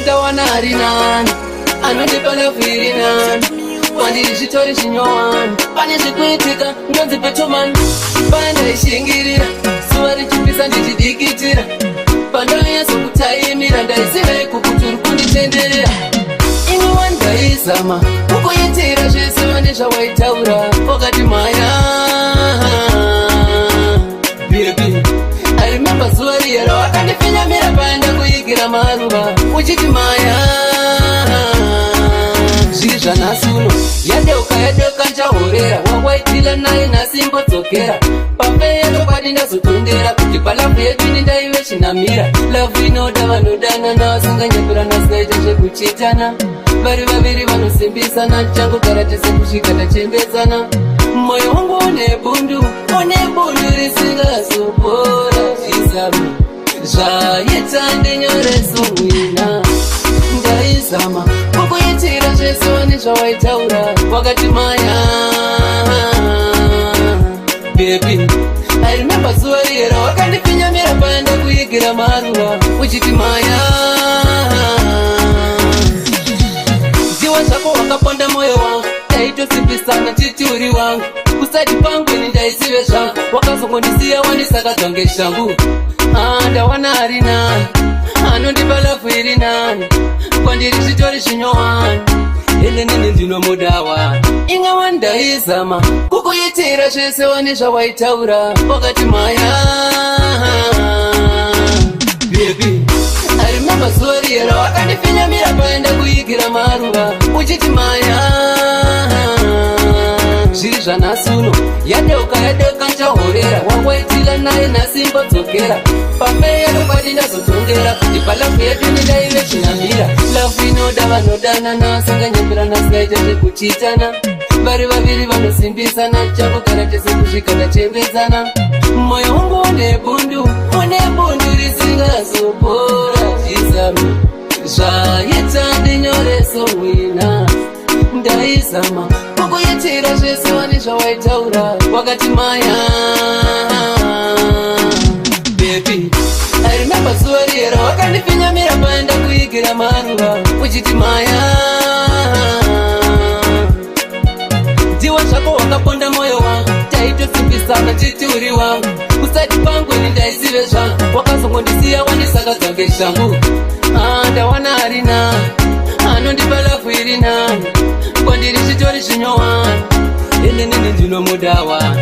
ndawana hari nani anondipa lavu iri nani kwandiri zvitori zvinyowani pane zvikuitika ndonzi petomani pandaishingirira zuva richipisa ndichidikitira pandanyazokutaimira ndaisivei kukuti uri kunditenderera imwe wandaizama kukuitira zvese vane zvawaitaura wakati maya bebi arimemba zuva riyera wakandifinyamira paenda kuigira maruva uchiti maya zviri zvanhasi uno yadeuka nchahorera wawaitila naye nhasi imbodzokera pambeyeto kwadi ndazotondera kuti palavu yedu ini ndaive chinamira lavu inoda vanodanana vasinganyepurana sinaita zvekuchitana vari vaviri vanosimbisana tichangogara tese kusvika tachembedzana mwoyo wangu une bundu risingazopora zvizamu zvaita ndinyoreso mwina ndaizama kukuitira zvese vane zvawaitaura wakati maya bebi airememba zuva riyera wakandifinyamira paenda kuigira maruva uchiti maya ndiwa zvako wakaponda mwoyo wangu taitosimbisana titi uri wangu kusati pangu ini ndaisive zvangu wakazongondisiya wandisakadzwa ngeshangu ndawana hari nani anondipa lavu iri nani kwandiri zvitori zvinyowani ende nini ndinomudawa imwe wandaizama kukuitira zvese wane zvawaitaura wakati maya bebi arimemba zuva riyera wakandifinyamira paenda kuigira maruva uchiti maya zviri zvanhasi uno yadeuka nchahorera wawaitila naye nhasi imbodzokera pambeyeto kwadi ndazotongera kuti palavu yedu nindaive chinamira lavu inoda vanodanana vasinganyepurana sinaita zvekuchitana vari vaviri vanosimbisana tichangogara tese kusvika tachembedzana mwoyo wangu une bundu risingazopora zvizamu zvaita ndinyoreso mwina ndaizama kukuitira zvese vane zvawaitaura wakati maya bebi airememba zuva riyera wakandifinyamira paenda kuigira maruva uchiti maya ndiwa zvako wakaponda mwoyo wangu taitosimbisana titi uri wangu kusati pangu ini ndaisive zvangu wakazongondisiya wandisakadzwa ngeshangu ndawana hari nani anondipa lavu iri nani kwandiri zvitori zvinyowani ende nini ndinomudawa